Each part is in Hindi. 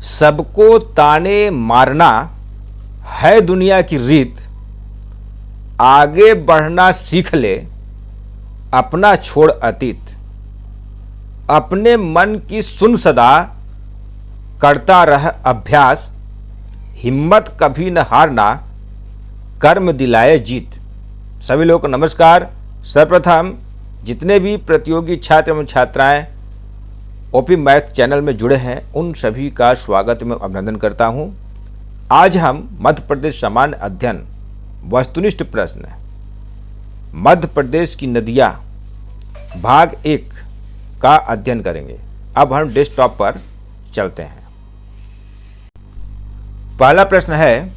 सबको ताने मारना है दुनिया की रीत, आगे बढ़ना सीख ले अपना छोड़ अतीत। अपने मन की सुन सदा, करता रह अभ्यास, हिम्मत कभी न हारना, कर्म दिलाए जीत। सभी लोग को नमस्कार। सर्वप्रथम जितने भी प्रतियोगी छात्र एवं छात्राएं ओपी मैथ चैनल में जुड़े हैं उन सभी का स्वागत में अभिनंदन करता हूं। आज हम मध्य प्रदेश सामान्य अध्ययन वस्तुनिष्ठ प्रश्न मध्य प्रदेश की नदियां भाग 1 का अध्ययन करेंगे। अब हम डेस्कटॉप पर चलते हैं। पहला प्रश्न है,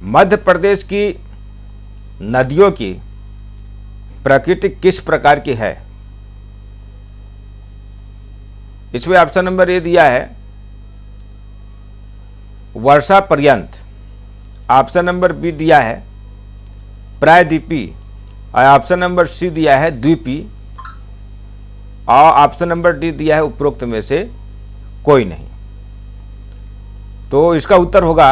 मध्य प्रदेश की नदियों की प्रकृति किस प्रकार की है? इसमें ऑप्शन नंबर ए दिया है वर्षा पर्यंत, ऑप्शन नंबर बी दिया है प्रायद्वीपीय और ऑप्शन नंबर सी दिया है द्वीपीय और ऑप्शन नंबर डी दिया है उपरोक्त में से कोई नहीं। तो इसका उत्तर होगा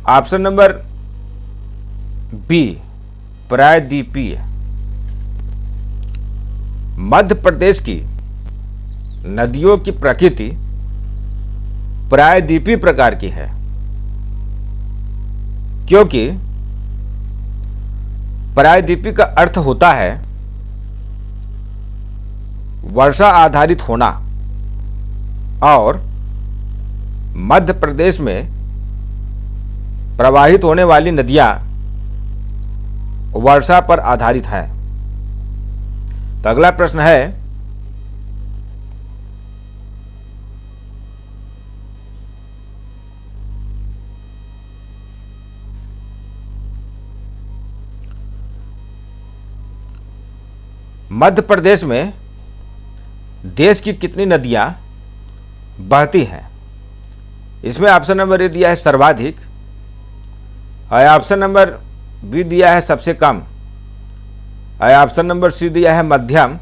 ऑप्शन नंबर बी प्रायद्वीपीय। मध्य प्रदेश की नदियों की प्रकृति प्रायद्वीपीय प्रकार की है, क्योंकि प्रायद्वीपीय का अर्थ होता है वर्षा आधारित होना और मध्य प्रदेश में प्रवाहित होने वाली नदियां वर्षा पर आधारित हैं। तो अगला प्रश्न है, मध्य प्रदेश में देश की कितनी नदियां बहती हैं? इसमें ऑप्शन नंबर ए दिया है सर्वाधिक और ऑप्शन नंबर बी दिया है सबसे कम और ऑप्शन नंबर सी दिया है मध्यम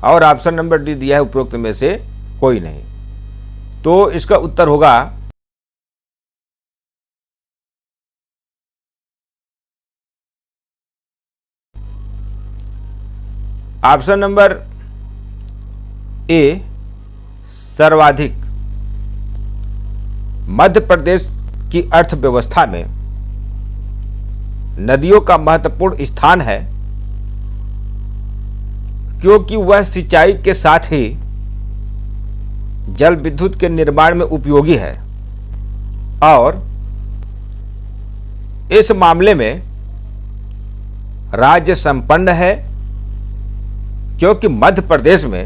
और ऑप्शन नंबर डी दिया है उपरोक्त में से कोई नहीं। तो इसका उत्तर होगा ऑप्शन नंबर ए सर्वाधिक। मध्य प्रदेश की अर्थव्यवस्था में नदियों का महत्वपूर्ण स्थान है, क्योंकि वह सिंचाई के साथ ही जल विद्युत के निर्माण में उपयोगी है और इस मामले में राज्य संपन्न है, क्योंकि मध्य प्रदेश में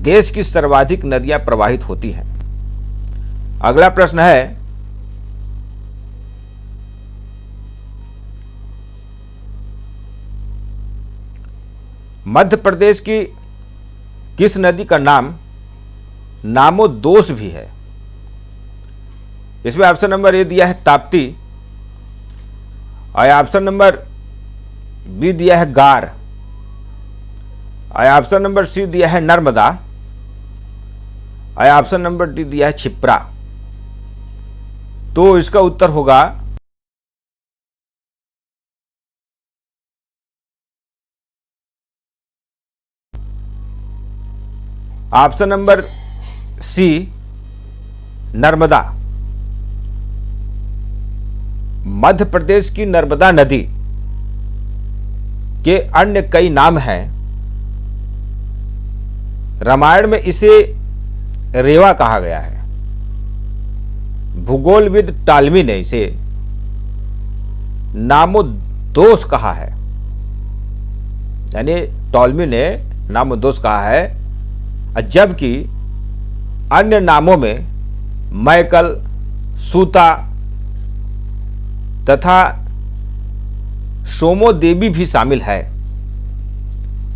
देश की सर्वाधिक नदियां प्रवाहित होती हैं। अगला प्रश्न है, मध्य प्रदेश की किस नदी का नाम नामोदोष भी है? इसमें ऑप्शन नंबर ए दिया है ताप्ती और ऑप्शन नंबर बी दिया है गार और ऑप्शन नंबर सी दिया है नर्मदा और ऑप्शन नंबर डी दिया है क्षिप्रा। तो इसका उत्तर होगा ऑप्शन नंबर सी नर्मदा। मध्य प्रदेश की नर्मदा नदी के अन्य कई नाम हैं। रामायण में इसे रेवा कहा गया है। भूगोलविद टालमी ने इसे नामोदोष कहा है, यानी टॉलमी ने नामोदोष कहा है, जबकि अन्य नामों में मैकल, सूता तथा सोमो देवी भी शामिल है।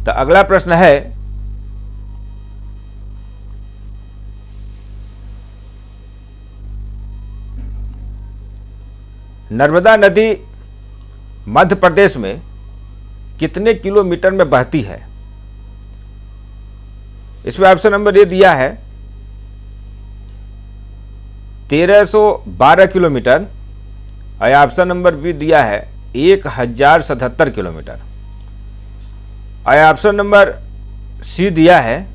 तो अगला प्रश्न है, नर्मदा नदी मध्य प्रदेश में कितने किलोमीटर में बहती है? इसमें ऑप्शन नंबर ए दिया है 1312 किलोमीटर और ऑप्शन नंबर बी दिया है 1077 किलोमीटर और ऑप्शन नंबर सी दिया है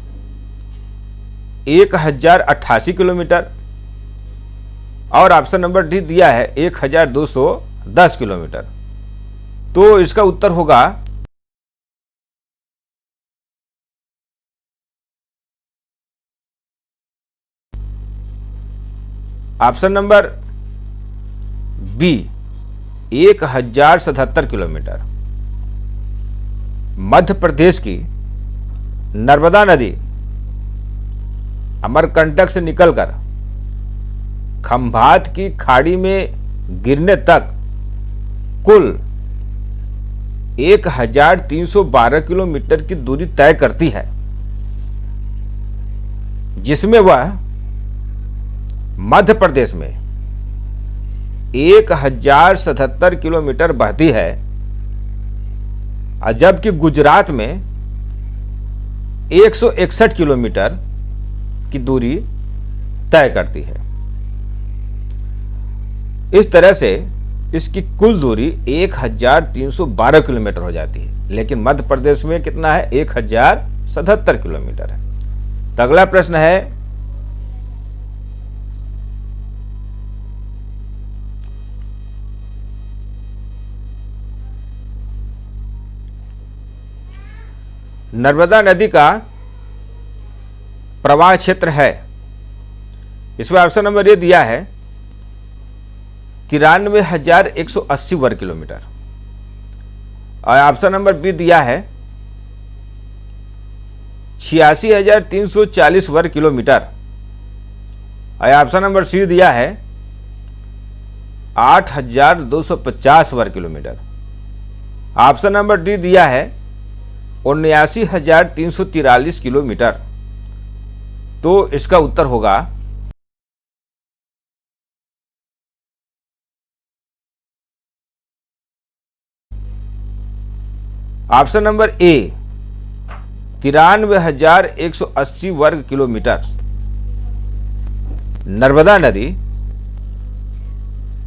1088 किलोमीटर और ऑप्शन नंबर डी दिया है 1210 किलोमीटर। तो इसका उत्तर होगा option number B 1077 kilometre. Madhya Pradesh की नर्मदा नदी अमरकंटक से निकलकर खंभात की खाड़ी में गिरने तक कुल 1312 किलोमीटर की दूरी तय करती है, जिसमें वह मध्य प्रदेश में 1077 किलोमीटर बहती है और जबकि गुजरात में 161 किलोमीटर की दूरी तय करती है। इस तरह से इसकी कुल दूरी 1312 किलोमीटर हो जाती है, लेकिन मध्य प्रदेश में कितना है? 1077 किलोमीटर है। तो अगला प्रश्न है नर्मदा नदी का प्रवाह क्षेत्र है। इसमें ऑप्शन नंबर ए दिया है 93,180 वर्ग किलोमीटर और ऑप्शन नंबर बी दिया है 86,340 वर्ग किलोमीटर और ऑप्शन नंबर सी दिया है 8,250 वर्ग किलोमीटर। ऑप्शन नंबर डी दिया है 79,343 किलोमीटर। तो इसका उत्तर होगा ऑप्शन नंबर ए 93,180 वर्ग किलोमीटर। नर्मदा नदी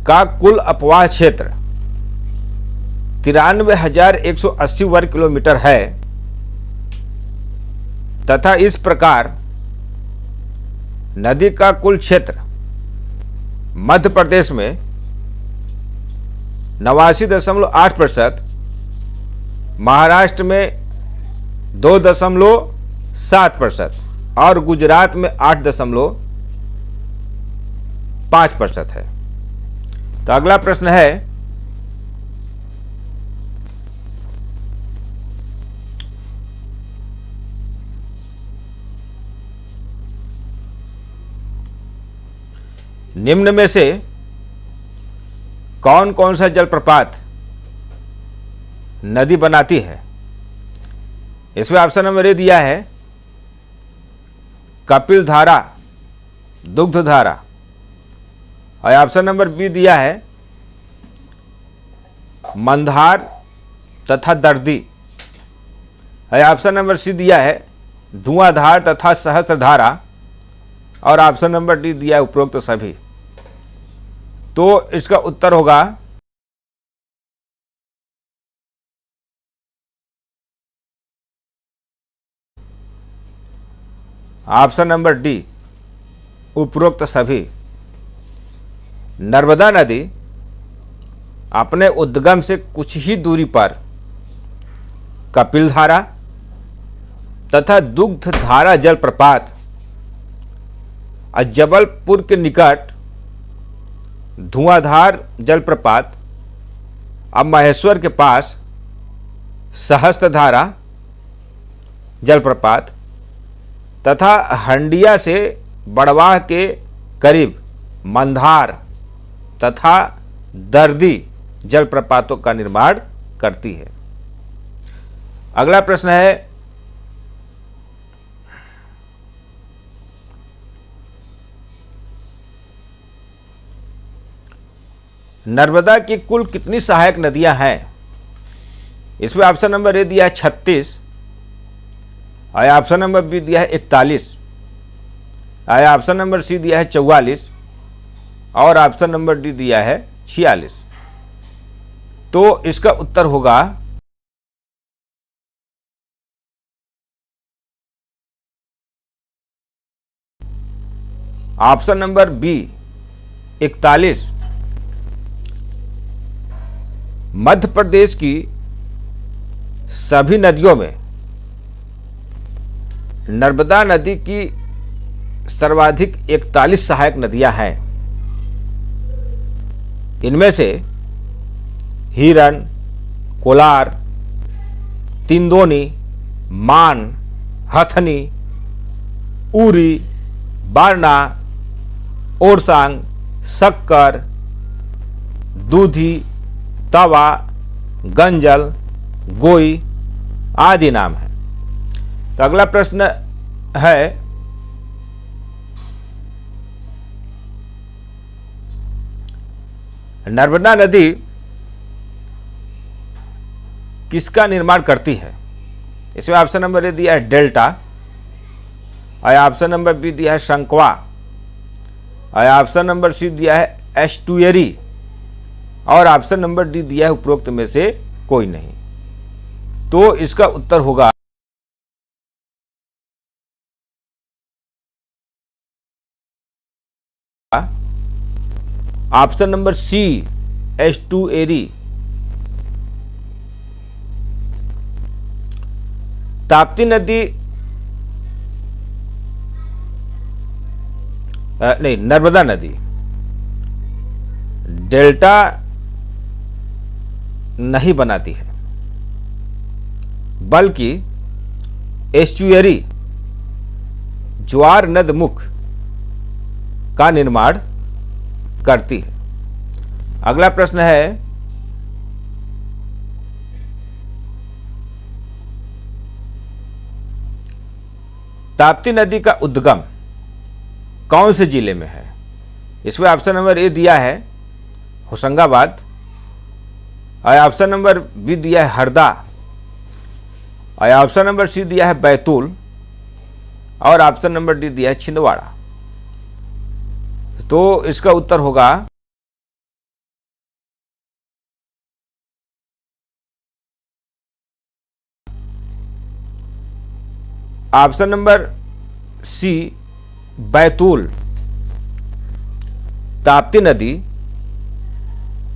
का कुल अपवाह क्षेत्र 93,180 वर्ग किलोमीटर है तथा इस प्रकार नदी का कुल क्षेत्र मध्य प्रदेश में 89.8%, महाराष्ट्र में 2.7% और गुजरात में 8.5% है। तो अगला प्रश्न है निम्न में से कौन कौन सा जलप्रपात नदी बनाती है? इसमें ऑप्शन नंबर ए दिया है कपिल धारा, दुग्ध धारा और ऑप्शन नंबर बी दिया है मंधार तथा दर्दी और ऑप्शन नंबर सी दिया है धुआंधार तथा सहस्त्रधारा और ऑप्शन नंबर डी दिया है उपरोक्त सभी। तो इसका उत्तर होगा ऑप्शन नंबर डी उपरोक्त सभी। नर्मदा नदी अपने उद्गम से कुछ ही दूरी पर कपिल धारा तथा दुग्ध धारा जलप्रपात और जबलपुर के निकट धुआंधार जलप्रपात और महेश्वर के पास सहस्त्रधारा जलप्रपात तथा हंडिया से बड़वाह के करीब मंधार तथा दर्दी जलप्रपातों का निर्माण करती है। अगला प्रश्न है नर्मदा की कुल कितनी सहायक नदियां हैं? इसमें ऑप्शन नंबर ए दिया है 36, और ऑप्शन नंबर बी दिया है 41, और ऑप्शन नंबर सी दिया है 44, और ऑप्शन नंबर डी दिया है 46। तो इसका उत्तर होगा option number B 41। Madhya Pradesh की सभी नदियों में नर्मदा नदी की सर्वाधिक 41 सहायक नदियां हैं। इनमें से हिरन, कोलार, तिंदोनी, मान, हथनी, उरी, बारना, ओरसांग, शक्कर, दूधी, तवा, गंजल, गोई आदि नाम है। तो अगला प्रश्न है, नर्मदा नदी किसका निर्माण करती है? इसमें ऑप्शन नंबर ए दिया है डेल्टा, और ऑप्शन नंबर बी दिया है शंक्वा, और ऑप्शन नंबर सी दिया है एस्टुअरी, और ऑप्शन नंबर डी दिया है उपरोक्त में से कोई नहीं। तो इसका उत्तर होगा option number C estuary. Tapti नदी नहीं, नर्मदा नदी डेल्टा नहीं बनाती है, बल्कि एस्चुअरी ज्वार नद मुख का निर्माण करती है। अगला प्रश्न है, ताप्ती नदी का उद्गम कौन से जिले में है? इसमें ऑप्शन नंबर ए दिया है होशंगाबाद, और ऑप्शन नंबर बी दिया है हरदा, और ऑप्शन नंबर सी दिया है बैतूल, और ऑप्शन नंबर डी दिया है छिंदवाड़ा। तो इसका उत्तर होगा option number C Betul. Tapti नदी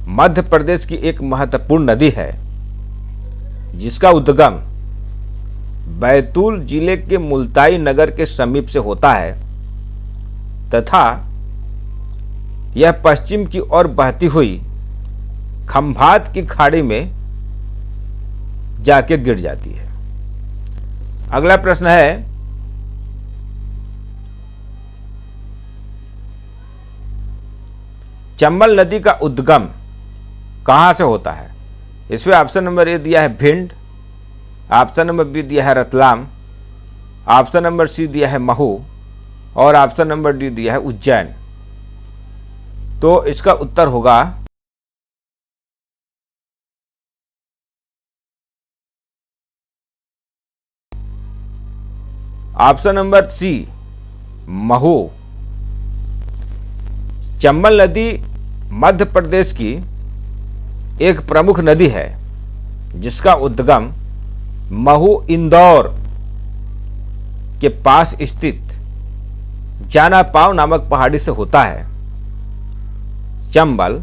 मध्य प्रदेश की एक महत्वपूर्ण नदी है, जिसका उद्गम बैतूल जिले के मुल्ताई नगर के समीप से होता है तथा यह पश्चिम की ओर बहती हुई खंभात की खाड़ी में जाके गिर जाती है। अगला प्रश्न है, चंबल नदी का उद्गम कहां से होता है? इसमें ऑप्शन नंबर ए दिया है भिंड, ऑप्शन नंबर बी दिया है रतलाम, ऑप्शन नंबर सी दिया है महू, और ऑप्शन नंबर डी दिया है उज्जैन। तो इसका उत्तर होगा option number C Mhow. Chambal नदी मध्य प्रदेश की एक प्रमुख नदी है, जिसका उद्गम महू इंदौर के पास स्थित जानापाव नामक पहाड़ी से होता है। चंबल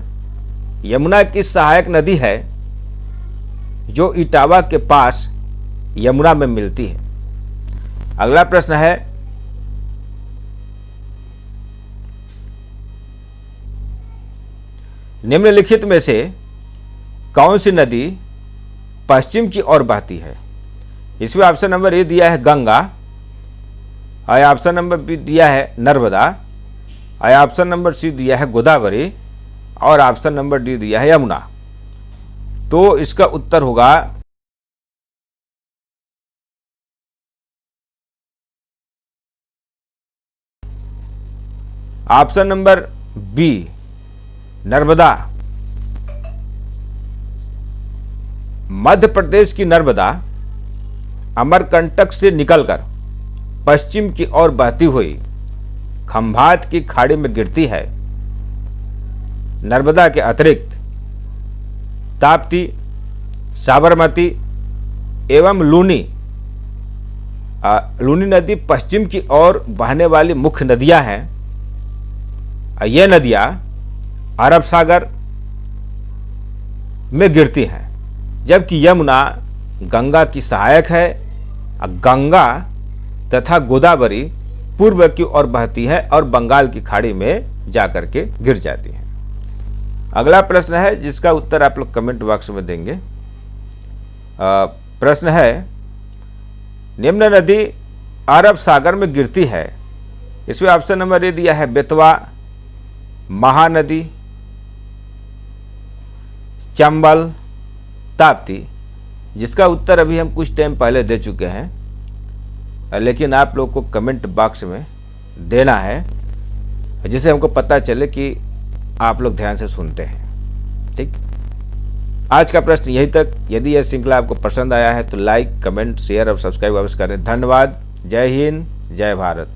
यमुना की सहायक नदी है, जो इटावा के पास यमुना में मिलती है। अगला प्रश्न है, निम्नलिखित में से कौन सी नदी पश्चिम की ओर बहती है? इसमें ऑप्शन नंबर ए दिया है गंगा, और ऑप्शन नंबर बी दिया है नर्मदा, और ऑप्शन नंबर सी दिया है गोदावरी, और ऑप्शन नंबर डी दिया है यमुना। तो इसका उत्तर होगा option number B Narmada. Madhya Pradesh की नर्मदा अमरकंटक से निकलकर पश्चिम की ओर बहती हुई खंभात की खाड़ी में गिरती है। नर्मदा के अतिरिक्त ताप्ती, साबरमती एवं लूनी नदी पश्चिम की ओर बहने वाली मुख्य नदियां हैं। ये नदियां अरब सागर में गिरती हैं, जबकि यमुना गंगा की सहायक है। गंगा तथा गोदावरी पूर्व की ओर बहती है और बंगाल की खाड़ी में जाकर के गिर जाती है। अगला प्रश्न है जिसका उत्तर आप लोग कमेंट बॉक्स में देंगे। प्रश्न है, निम्न नदी अरब सागर में गिरती है। इसमें ऑप्शन नंबर ए दिया है बेतवा, महानदी, चंबल, ताप्ती, जिसका उत्तर अभी हम कुछ टाइम पहले दे चुके हैं, लेकिन आप लोग को कमेंट बॉक्स में देना है जिससे हमको पता चले कि आप लोग ध्यान से सुनते हैं। ठीक, आज का प्रश्न यही तक। यदि यह श्रृंखला आपको पसंद आया है तो लाइक, कमेंट, शेयर और सब्सक्राइब अवश्य करें। धन्यवाद। जय हिंद, जय भारत।